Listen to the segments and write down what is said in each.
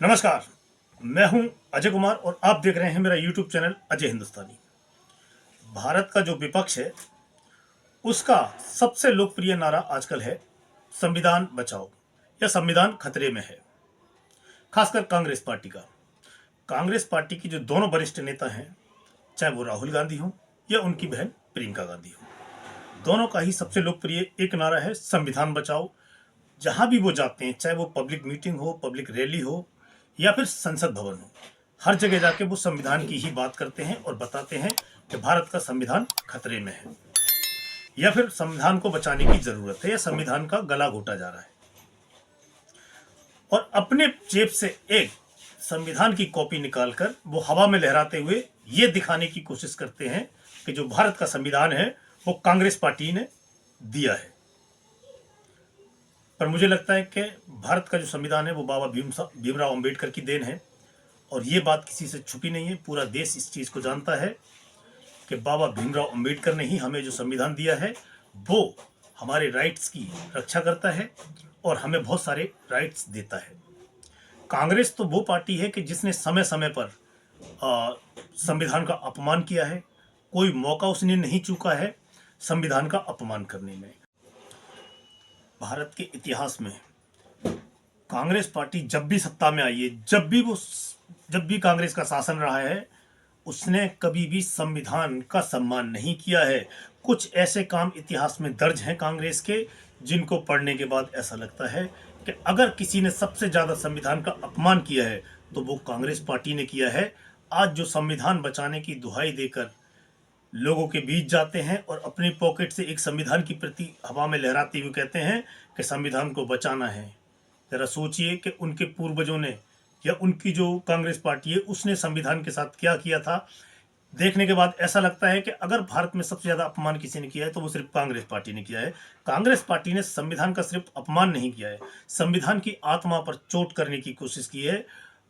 नमस्कार। मैं हूं अजय कुमार और आप देख रहे हैं मेरा YouTube चैनल अजय हिंदुस्तानी। भारत का जो विपक्ष है उसका सबसे लोकप्रिय नारा आजकल है संविधान बचाओ या संविधान खतरे में है। खासकर कांग्रेस पार्टी का। कांग्रेस पार्टी की जो दोनों वरिष्ठ नेता हैं, चाहे वो राहुल गांधी हो या उनकी बहन प्रियंका गांधी हो, दोनों का ही सबसे लोकप्रिय एक नारा है संविधान बचाओ। जहां भी वो जाते हैं, चाहे वो पब्लिक मीटिंग हो, पब्लिक रैली हो या फिर संसद भवन हो, हर जगह जाके वो संविधान की ही बात करते हैं और बताते हैं कि भारत का संविधान खतरे में है या फिर संविधान को बचाने की जरूरत है या संविधान का गला घोटा जा रहा है। और अपने जेब से एक संविधान की कॉपी निकालकर वो हवा में लहराते हुए ये दिखाने की कोशिश करते हैं कि जो भारत का संविधान है वो कांग्रेस पार्टी ने दिया है। पर मुझे लगता है कि भारत का जो संविधान है वो बाबा भीमराव अंबेडकर की देन है और ये बात किसी से छुपी नहीं है। पूरा देश इस चीज़ को जानता है कि बाबा भीमराव अंबेडकर ने ही हमें जो संविधान दिया है वो हमारे राइट्स की रक्षा करता है और हमें बहुत सारे राइट्स देता है। कांग्रेस तो वो पार्टी है कि जिसने समय समय पर संविधान का अपमान किया है। कोई मौका उसने नहीं चूका है संविधान का अपमान करने में। भारत के इतिहास में कांग्रेस पार्टी जब भी सत्ता में आई है, जब भी कांग्रेस का शासन रहा है, उसने कभी भी संविधान का सम्मान नहीं किया है। कुछ ऐसे काम इतिहास में दर्ज हैं कांग्रेस के जिनको पढ़ने के बाद ऐसा लगता है कि अगर किसी ने सबसे ज्यादा संविधान का अपमान किया है तो वो कांग्रेस पार्टी ने किया है। आज जो संविधान बचाने की दुहाई देकर लोगों के बीच जाते हैं और अपनी पॉकेट से एक संविधान की प्रति हवा में लहराते हुए कहते हैं कि संविधान को बचाना है। जरा सोचिए कि उनके पूर्वजों ने या उनकी जो कांग्रेस पार्टी है उसने संविधान के साथ क्या किया था। देखने के बाद ऐसा लगता है कि अगर भारत में सबसे ज्यादा अपमान किसी ने किया है तो वो सिर्फ कांग्रेस पार्टी ने किया है। कांग्रेस पार्टी ने संविधान का सिर्फ अपमान नहीं किया है, संविधान की आत्मा पर चोट करने की कोशिश की है।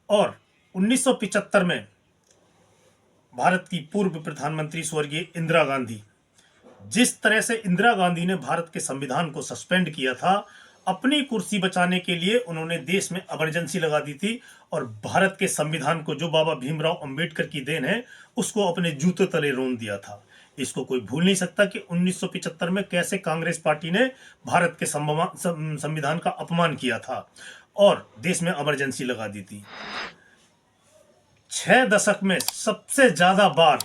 और 1975 में भारत की पूर्व प्रधानमंत्री स्वर्गीय इंदिरा गांधी, जिस तरह से इंदिरा गांधी ने भारत के संविधान को सस्पेंड किया था, अपनी कुर्सी बचाने के लिए उन्होंने देश में इमरजेंसी लगा दी थी और भारत के संविधान को, जो बाबा भीमराव अंबेडकर की देन है, उसको अपने जूते तले रोन दिया था। इसको कोई भूल नहीं सकता कि 1975 में कैसे कांग्रेस पार्टी ने भारत के संविधान का अपमान किया था और देश में इमरजेंसी लगा दी थी। 6 दशक में सबसे ज्यादा बार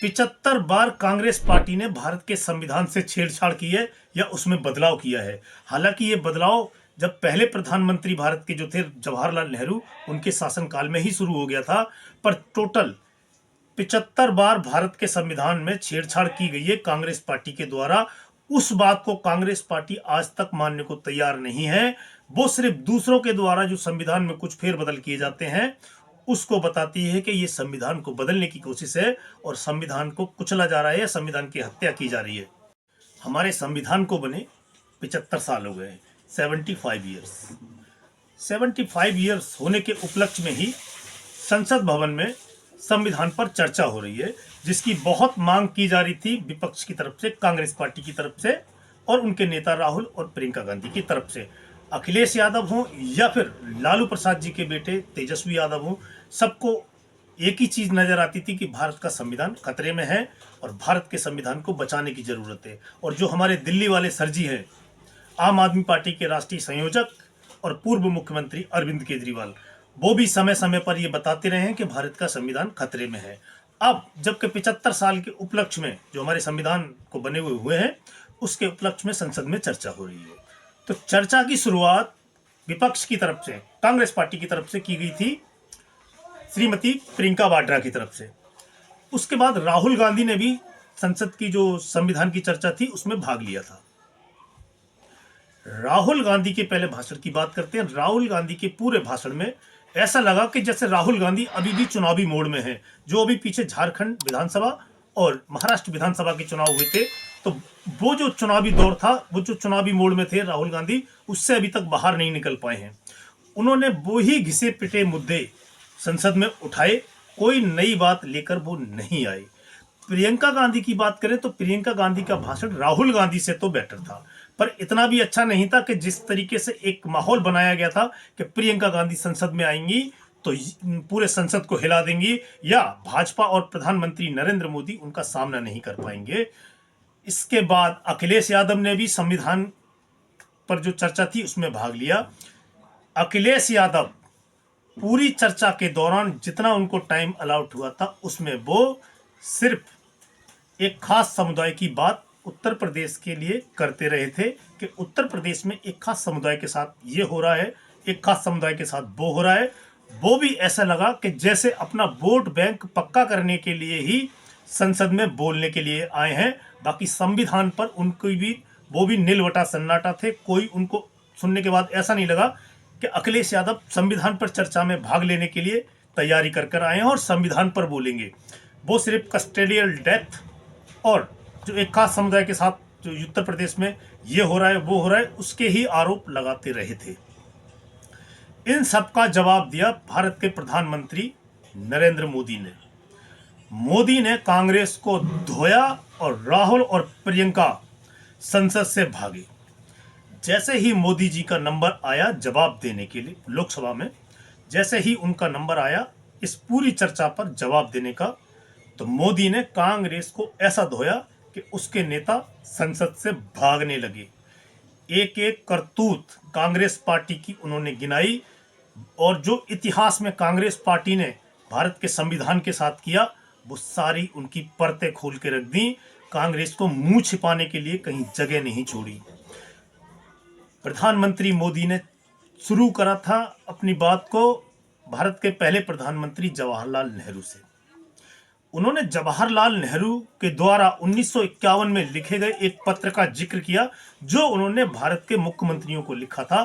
75 बार कांग्रेस पार्टी ने भारत के संविधान से छेड़छाड़ की है या उसमें बदलाव किया है। हालांकि ये बदलाव जब पहले प्रधानमंत्री भारत के जो थे जवाहरलाल नेहरू, उनके शासनकाल में ही शुरू हो गया था, पर टोटल 75 बार भारत के संविधान में छेड़छाड़ की गई है कांग्रेस पार्टी के द्वारा। उस बात को कांग्रेस पार्टी आज तक मानने को तैयार नहीं है। वो सिर्फ दूसरों के द्वारा जो संविधान में कुछ फेरबदल किए जाते हैं उसको बताती है कि ये संविधान को बदलने की कोशिश है और संविधान को कुचला जा रहा है या संविधान की हत्या की जा रही है। हमारे संविधान को बने 75 साल हो गए, 75 ईयर्स। 75 ईयर्स होने के उपलक्ष्य में ही संसद भवन में संविधान पर चर्चा हो रही है, जिसकी बहुत मांग की जा रही थी विपक्ष की तरफ से, कांग्रेस पार्टी की तरफ से और उनके नेता राहुल और प्रियंका गांधी की तरफ से। अखिलेश यादव हो या फिर लालू प्रसाद जी के बेटे तेजस्वी यादव हो, सबको एक ही चीज नजर आती थी कि भारत का संविधान खतरे में है और भारत के संविधान को बचाने की जरूरत है। और जो हमारे दिल्ली वाले सर जी हैं, आम आदमी पार्टी के राष्ट्रीय संयोजक और पूर्व मुख्यमंत्री अरविंद केजरीवाल, वो भी समय समय पर ये बताते रहे हैं कि भारत का संविधान खतरे में है। अब जबकि 75 साल के उपलक्ष्य में जो हमारे संविधान को बने हुए हैं, उसके उपलक्ष्य में संसद में चर्चा हो रही है। तो चर्चा की शुरुआत विपक्ष की तरफ से, कांग्रेस पार्टी की तरफ से की गई थी, श्रीमती प्रियंका वाड्रा की तरफ से। उसके बाद राहुल गांधी ने भी संसद की जो संविधान की चर्चा थी उसमें भाग लिया था। राहुल गांधी के पहले भाषण की बात करते हैं। राहुल गांधी के पूरे भाषण में ऐसा लगा कि जैसे राहुल गांधी अभी भी चुनावी मोड में है। जो अभी पीछे झारखंड विधानसभा और महाराष्ट्र विधानसभा के चुनाव हुए थे, तो वो जो चुनावी दौर था, वो जो चुनावी मोड में थे राहुल गांधी, उससे अभी तक बाहर नहीं निकल पाए हैं। उन्होंने वो ही घिसे पिटे मुद्दे संसद में उठाए, कोई नई बात लेकर वो नहीं आए। प्रियंका गांधी की बात करें तो प्रियंका गांधी का भाषण राहुल गांधी से तो बेटर था। पर इतना भी अच्छा नहीं था कि जिस तरीके से एक माहौल बनाया गया था कि प्रियंका गांधी संसद में आएंगी तो पूरे संसद को हिला देंगी, या भाजपा और प्रधानमंत्री नरेंद्र मोदी उनका सामना नहीं कर पाएंगे। इसके बाद अखिलेश यादव ने भी संविधान पर जो चर्चा थी उसमें भाग लिया। अखिलेश यादव पूरी चर्चा के दौरान जितना उनको टाइम अलाउड हुआ था उसमें वो सिर्फ एक खास समुदाय की बात उत्तर प्रदेश के लिए करते रहे थे कि उत्तर प्रदेश में एक खास समुदाय के साथ ये हो रहा है, एक खास समुदाय के साथ वो हो रहा है। वो भी ऐसा लगा कि जैसे अपना वोट बैंक पक्का करने के लिए ही संसद में बोलने के लिए आए हैं। बाकी संविधान पर उनको भी वो भी नीलवटा सन्नाटा थे। कोई उनको सुनने के बाद ऐसा नहीं लगा कि अखिलेश यादव संविधान पर चर्चा में भाग लेने के लिए तैयारी कर आए हैं और संविधान पर बोलेंगे। वो सिर्फ कस्टोडियल डेथ और जो एक खास समुदाय के साथ जो उत्तर प्रदेश में ये हो रहा है वो हो रहा है उसके ही आरोप लगाते रहे थे। इन सब का जवाब दिया भारत के प्रधानमंत्री नरेंद्र मोदी ने। मोदी ने कांग्रेस को धोया और राहुल और प्रियंका संसद से भागे। जैसे ही मोदी जी का नंबर आया जवाब देने के लिए लोकसभा में, जैसे ही उनका नंबर आया इस पूरी चर्चा पर जवाब देने का, तो मोदी ने कांग्रेस को ऐसा धोया कि उसके नेता संसद से भागने लगे। एक एक करतूत कांग्रेस पार्टी की उन्होंने गिनाई और जो इतिहास में कांग्रेस पार्टी ने भारत के संविधान के साथ किया वो सारी उनकी परतें खोल के रख दी। कांग्रेस को मुंह छिपाने के लिए कहीं जगह नहीं छोड़ी। प्रधानमंत्री मोदी ने शुरू करा था अपनी बात को भारत के पहले प्रधानमंत्री जवाहरलाल नेहरू से। उन्होंने जवाहरलाल नेहरू के द्वारा 1951 में लिखे गए एक पत्र का जिक्र किया जो उन्होंने भारत के मुख्यमंत्रियों को लिखा था।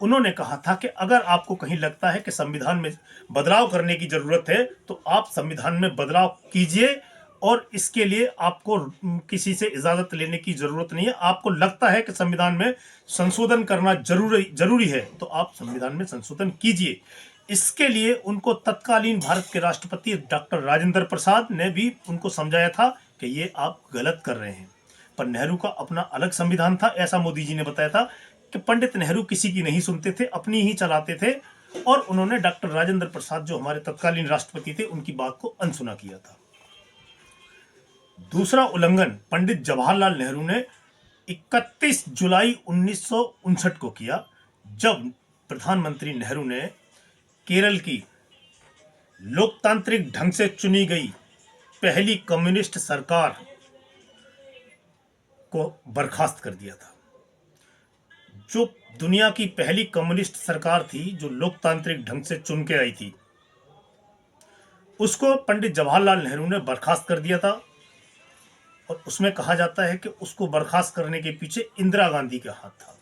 उन्होंने कहा था कि अगर आपको कहीं लगता है कि संविधान में बदलाव करने की जरूरत है तो आप संविधान में बदलाव कीजिए और इसके लिए आपको किसी से इजाजत लेने की जरूरत नहीं है। आपको लगता है कि संविधान में संशोधन करना जरूरी है तो आप संविधान में संशोधन कीजिए। इसके लिए उनको तत्कालीन भारत के राष्ट्रपति डॉक्टर राजेंद्र प्रसाद ने भी उनको समझाया था कि ये आप गलत कर रहे हैं। पर नेहरू का अपना अलग संविधान था, ऐसा मोदी जी ने बताया था कि पंडित नेहरू किसी की नहीं सुनते थे, अपनी ही चलाते थे। और उन्होंने डॉक्टर राजेंद्र प्रसाद जो हमारे तत्कालीन राष्ट्रपति थे उनकी बात को अनसुना किया था। दूसरा उल्लंघन पंडित जवाहरलाल नेहरू ने 31 जुलाई 1959 को किया जब प्रधानमंत्री नेहरू ने केरल की लोकतांत्रिक ढंग से चुनी गई पहली कम्युनिस्ट सरकार को बर्खास्त कर दिया था। जो दुनिया की पहली कम्युनिस्ट सरकार थी जो लोकतांत्रिक ढंग से चुन के आई थी उसको पंडित जवाहरलाल नेहरू ने बर्खास्त कर दिया था। और उसमें कहा जाता है कि उसको बर्खास्त करने के पीछे इंदिरा गांधी का हाथ था।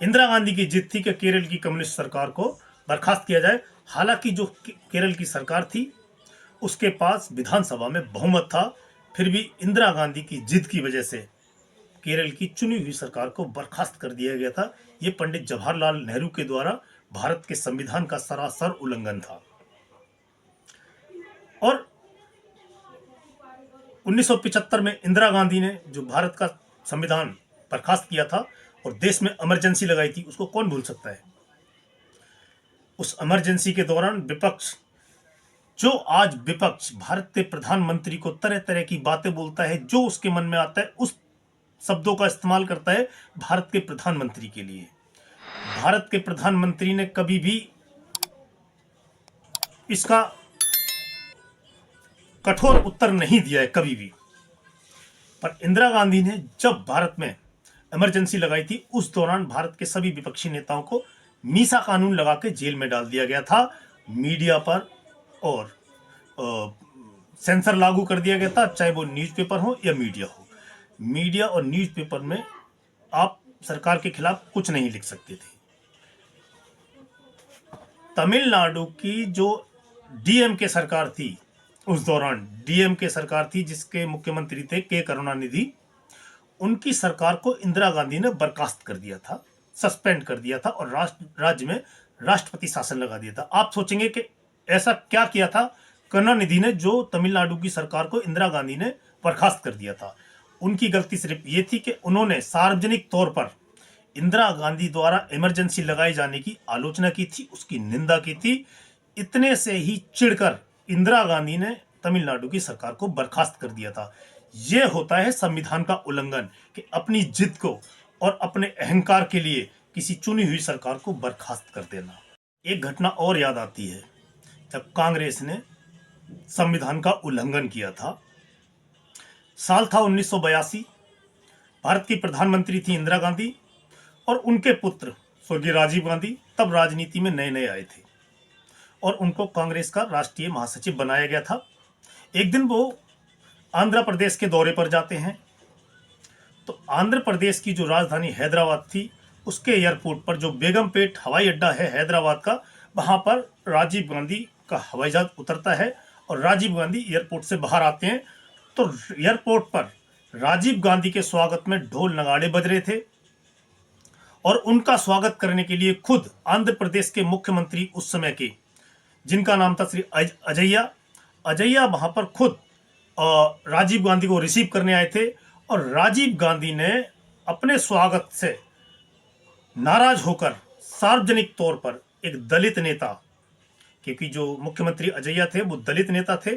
इंदिरा गांधी की जिद थी कि केरल की कम्युनिस्ट सरकार को बर्खास्त किया जाए। हालांकि जो केरल की सरकार थी उसके पास विधानसभा में बहुमत था, फिर भी इंदिरा गांधी की जिद की वजह से केरल की चुनी हुई सरकार को बर्खास्त कर दिया गया था। ये पंडित जवाहरलाल नेहरू के द्वारा भारत के संविधान का सरासर उल्लंघन था। और 1975 में इंदिरा गांधी ने जो भारत का संविधान बर्खास्त किया था और देश में इमरजेंसी लगाई थी, उसको कौन भूल सकता है। उस इमरजेंसी के दौरान विपक्ष, जो आज विपक्ष भारत के प्रधानमंत्री को तरह तरह की बातें बोलता है, जो उसके मन में आता है उस शब्दों का इस्तेमाल करता है भारत के प्रधानमंत्री के लिए। भारत के प्रधानमंत्री ने कभी भी इसका कठोर उत्तर नहीं दिया है, कभी भी। पर इंदिरा गांधी ने जब भारत में इमरजेंसी लगाई थी उस दौरान भारत के सभी विपक्षी नेताओं को मीसा कानून लगा के जेल में डाल दिया गया था। मीडिया पर और सेंसर लागू कर दिया गया था, चाहे वो न्यूज़पेपर हो या मीडिया हो। मीडिया और न्यूज़पेपर में आप सरकार के खिलाफ कुछ नहीं लिख सकते थे। तमिलनाडु की जो डीएमके सरकार थी, उस दौरान डीएमके सरकार थी जिसके मुख्यमंत्री थे के करुणानिधि, उनकी सरकार को इंदिरा गांधी ने बर्खास्त कर दिया था, सस्पेंड कर दिया था और राज्य में राष्ट्रपति शासन लगा दिया था। आप सोचेंगे कि ऐसा क्या किया था करुणानिधि ने जो तमिलनाडु की सरकार को इंदिरा गांधी ने बर्खास्त कर दिया था। उनकी गलती सिर्फ ये थी कि उन्होंने सार्वजनिक तौर पर इंदिरा गांधी द्वारा इमरजेंसी लगाए जाने की आलोचना की थी, उसकी निंदा की थी। इतने से ही चिढ़कर इंदिरा गांधी ने तमिलनाडु की सरकार को बर्खास्त कर दिया था। यह होता है संविधान का उल्लंघन कि अपनी जिद को और अपने अहंकार के लिए किसी चुनी हुई सरकार को बर्खास्त कर देना। एक घटना और याद आती है, जब कांग्रेस ने संविधान का उल्लंघन किया था। साल था 1982। भारत की प्रधानमंत्री थी इंदिरा गांधी और उनके पुत्र स्वर्गीय राजीव गांधी तब राजनीति में नए नए आए थे और उनको कांग्रेस का राष्ट्रीय महासचिव बनाया गया था। एक दिन वो आंध्र प्रदेश के दौरे पर जाते हैं, तो आंध्र प्रदेश की जो राजधानी हैदराबाद थी, उसके एयरपोर्ट पर, जो बेगमपेट हवाई अड्डा है हैदराबाद का, वहां पर राजीव गांधी का हवाई जहाज उतरता है और राजीव गांधी एयरपोर्ट से बाहर आते हैं। तो एयरपोर्ट पर राजीव गांधी के स्वागत में ढोल नगाड़े बज रहे थे और उनका स्वागत करने के लिए खुद आंध्र प्रदेश के मुख्यमंत्री उस समय के, जिनका नाम था श्री अजैया, वहां पर खुद राजीव गांधी को रिसीव करने आए थे और राजीव गांधी ने अपने स्वागत से नाराज होकर सार्वजनिक तौर पर एक दलित नेता, क्योंकि जो मुख्यमंत्री अजैया थे वो दलित नेता थे,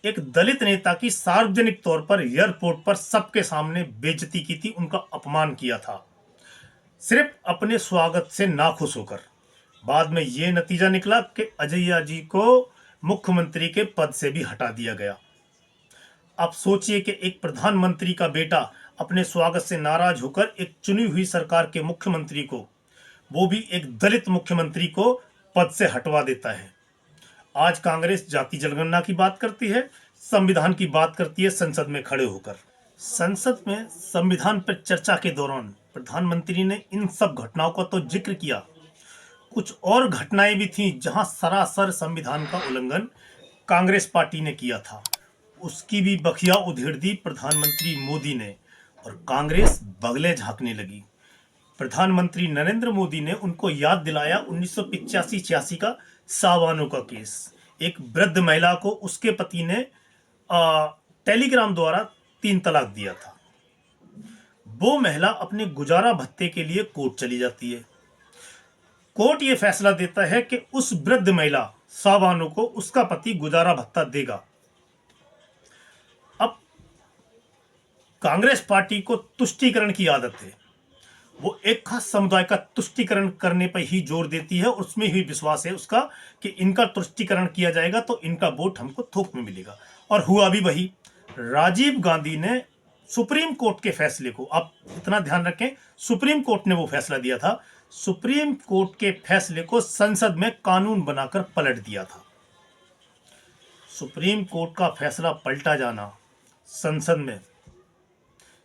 एक दलित नेता की सार्वजनिक तौर पर एयरपोर्ट पर सबके सामने बेइज्जती की थी, उनका अपमान किया था, सिर्फ अपने स्वागत से नाखुश होकर। बाद में यह नतीजा निकला कि अजैया जी को मुख्यमंत्री के पद से भी हटा दिया गया। आप सोचिए कि एक प्रधानमंत्री का बेटा अपने स्वागत से नाराज होकर एक चुनी हुई सरकार के मुख्यमंत्री को, वो भी एक दलित मुख्यमंत्री को, पद से हटवा देता है। आज कांग्रेस जाति जनगणना की बात करती है, संविधान की बात करती है संसद में खड़े होकर। संसद में संविधान पर चर्चा के दौरान प्रधानमंत्री ने इन सब घटनाओं का तो जिक्र किया, कुछ और घटनाएं भी थीं जहां सरासर संविधान का उल्लंघन कांग्रेस पार्टी ने किया था। उसकी भी बखिया उधेड़ दी प्रधानमंत्री मोदी ने और कांग्रेस बगले झांकने लगी। प्रधानमंत्री नरेंद्र मोदी ने उनको याद दिलाया 1985-86 का सावानों का केस। एक वृद्ध महिला को उसके पति ने टेलीग्राम द्वारा 3 तलाक दिया था। वो महिला अपने गुजारा भत्ते के लिए कोर्ट चली जाती है। कोर्ट ये फैसला देता है कि उस वृद्ध महिला सावानों को उसका पति गुजारा भत्ता देगा। अब कांग्रेस पार्टी को तुष्टीकरण की आदत है, वो एक खास समुदाय का तुष्टीकरण करने पर ही जोर देती है, उसमें ही विश्वास है उसका कि इनका तुष्टीकरण किया जाएगा तो इनका वोट हमको थोक में मिलेगा। और हुआ भी वही। राजीव गांधी ने सुप्रीम कोर्ट के फैसले को, आप इतना ध्यान रखें, सुप्रीम कोर्ट ने वो फैसला दिया था, सुप्रीम कोर्ट के फैसले को संसद में कानून बनाकर पलट दिया था। सुप्रीम कोर्ट का फैसला पलटा जाना संसद में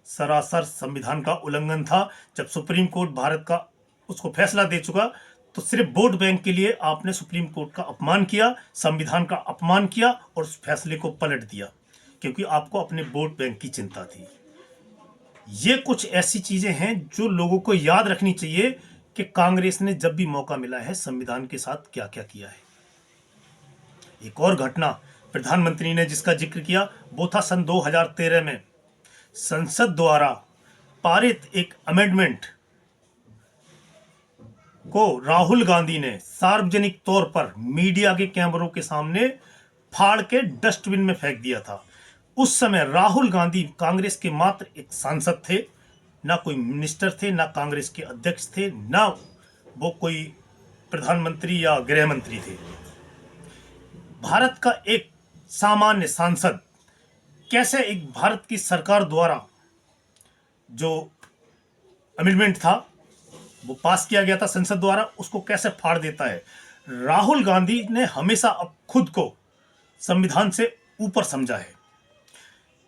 सरासर संविधान का उल्लंघन था। जब सुप्रीम कोर्ट भारत का उसको फैसला दे चुका, तो सिर्फ वोट बैंक के लिए आपने सुप्रीम कोर्ट का अपमान किया, संविधान का अपमान किया और उस फैसले को पलट दिया, क्योंकि आपको अपने वोट बैंक की चिंता थी। ये कुछ ऐसी चीजें हैं जो लोगों को याद रखनी चाहिए कि कांग्रेस ने जब भी मौका मिला है संविधान के साथ क्या क्या किया है। एक और घटना प्रधानमंत्री ने जिसका जिक्र किया वो था सन 2013 में संसद द्वारा पारित एक अमेंडमेंट को राहुल गांधी ने सार्वजनिक तौर पर मीडिया के कैमरों के सामने फाड़ के डस्टबिन में फेंक दिया था। उस समय राहुल गांधी कांग्रेस के मात्र एक सांसद थे, ना कोई मिनिस्टर थे, ना कांग्रेस के अध्यक्ष थे, ना वो कोई प्रधानमंत्री या गृह मंत्री थे। भारत का एक सामान्य सांसद कैसे एक भारत की सरकार द्वारा जो अमेंडमेंट था वो पास किया गया था संसद द्वारा, उसको कैसे फाड़ देता है। राहुल गांधी ने हमेशा अब खुद को संविधान से ऊपर समझा है।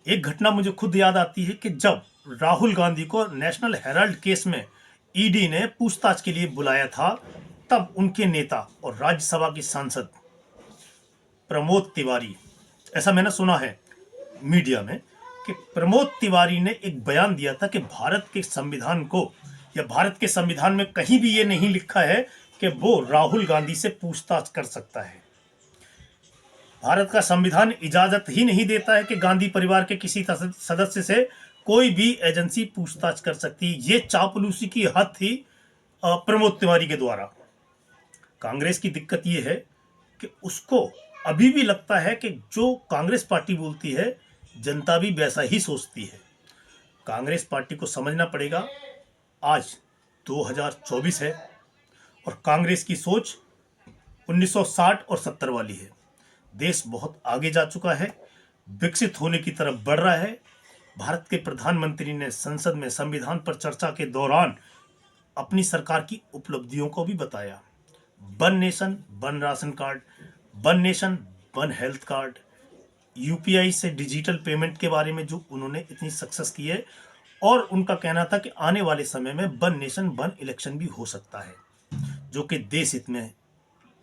एक घटना मुझे खुद याद आती है कि जब राहुल गांधी को नेशनल हेराल्ड केस में ईडी ने पूछताछ के लिए बुलाया था, तब उनके नेता और राज्यसभा की सांसद प्रमोद तिवारी, ऐसा मैंने सुना है मीडिया में कि प्रमोद तिवारी ने एक बयान दिया था कि भारत के संविधान को या भारत के संविधान में कहीं भी ये नहीं लिखा है कि वो राहुल गांधी से पूछताछ कर सकता है। भारत का संविधान इजाजत ही नहीं देता है कि गांधी परिवार के किसी सदस्य से कोई भी एजेंसी पूछताछ कर सकती है। ये चापलूसी की हद थी प्रमोद तिवारी के द्वारा। कांग्रेस की दिक्कत ये है कि उसको अभी भी लगता है कि जो कांग्रेस पार्टी बोलती है जनता भी वैसा ही सोचती है। कांग्रेस पार्टी को समझना पड़ेगा आज 2024 है और कांग्रेस की सोच 1960 और 70 वाली है। देश बहुत आगे जा चुका है, विकसित होने की तरफ बढ़ रहा है। भारत के प्रधानमंत्री ने संसद में संविधान पर चर्चा के दौरान अपनी सरकार की उपलब्धियों को भी बताया। One nation one ration card, one nation one health card, UPI से डिजिटल पेमेंट के बारे में जो उन्होंने इतनी सक्सेस की है, और उनका कहना था कि आने वाले समय में वन नेशन वन इलेक्शन भी हो सकता है, जो कि देश हित में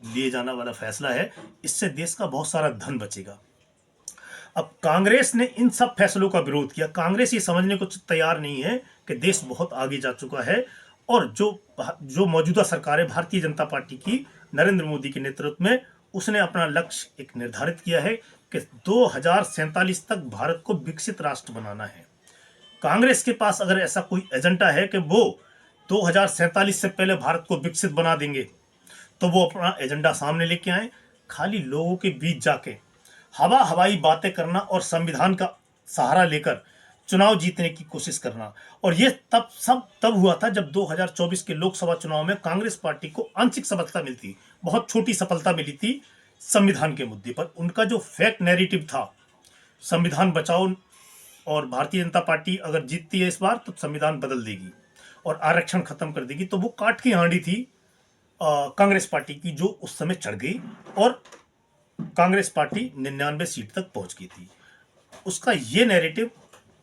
लिए जाने वाला फैसला है। इससे देश का बहुत सारा धन बचेगा। अब कांग्रेस ने इन सब फैसलों का विरोध किया। कांग्रेस ये समझने को तैयार नहीं है कि देश बहुत आगे जा चुका है और जो मौजूदा सरकार है भारतीय जनता पार्टी की, नरेंद्र मोदी के नेतृत्व में, उसने अपना लक्ष्य एक निर्धारित किया है कि 2047 तक भारत को विकसित राष्ट्र बनाना है। कांग्रेस के पास अगर ऐसा कोई एजेंडा है कि वो 2047 से पहले भारत को विकसित बना देंगे, तो वो अपना एजेंडा सामने लेके आए। खाली लोगों के बीच जाके हवाई बातें करना और संविधान का सहारा लेकर चुनाव जीतने की कोशिश करना, और ये तब हुआ था जब 2024 के लोकसभा चुनाव में कांग्रेस पार्टी को आंशिक सफलता मिलती, बहुत छोटी सफलता मिली थी संविधान के मुद्दे पर। उनका जो फेक नैरेटिव था, संविधान बचाओ और भारतीय जनता पार्टी अगर जीतती है इस बार तो संविधान बदल देगी और आरक्षण खत्म कर देगी, तो वो काट की हांडी थी कांग्रेस पार्टी की, जो उस समय चढ़ गई और कांग्रेस पार्टी 99 सीट तक पहुंच गई थी। उसका ये नैरेटिव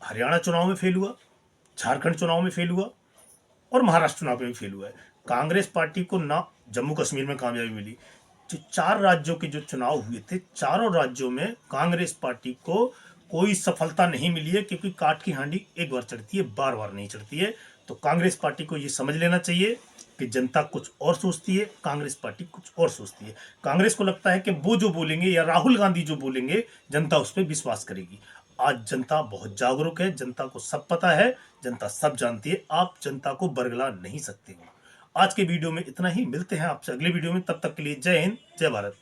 हरियाणा चुनाव में फेल हुआ, झारखंड चुनाव में फेल हुआ और महाराष्ट्र चुनाव में भी फेल हुआ है। कांग्रेस पार्टी को ना जम्मू कश्मीर में कामयाबी मिली। जो 4 राज्यों के जो चुनाव हुए थे, चारों राज्यों में कांग्रेस पार्टी को कोई सफलता नहीं मिली है, क्योंकि काट की हांडी एक बार चढ़ती है, बार बार नहीं चढ़ती है। तो कांग्रेस पार्टी को ये समझ लेना चाहिए कि जनता कुछ और सोचती है, कांग्रेस पार्टी कुछ और सोचती है। कांग्रेस को लगता है कि वो जो बोलेंगे या राहुल गांधी जो बोलेंगे जनता उस पर विश्वास करेगी। आज जनता बहुत जागरूक है, जनता को सब पता है, जनता सब जानती है। आप जनता को बरगला नहीं सकते हो। आज के वीडियो में इतना ही, मिलते हैं आपसे अगले वीडियो में। तब तक के लिए जय हिंद, जय भारत।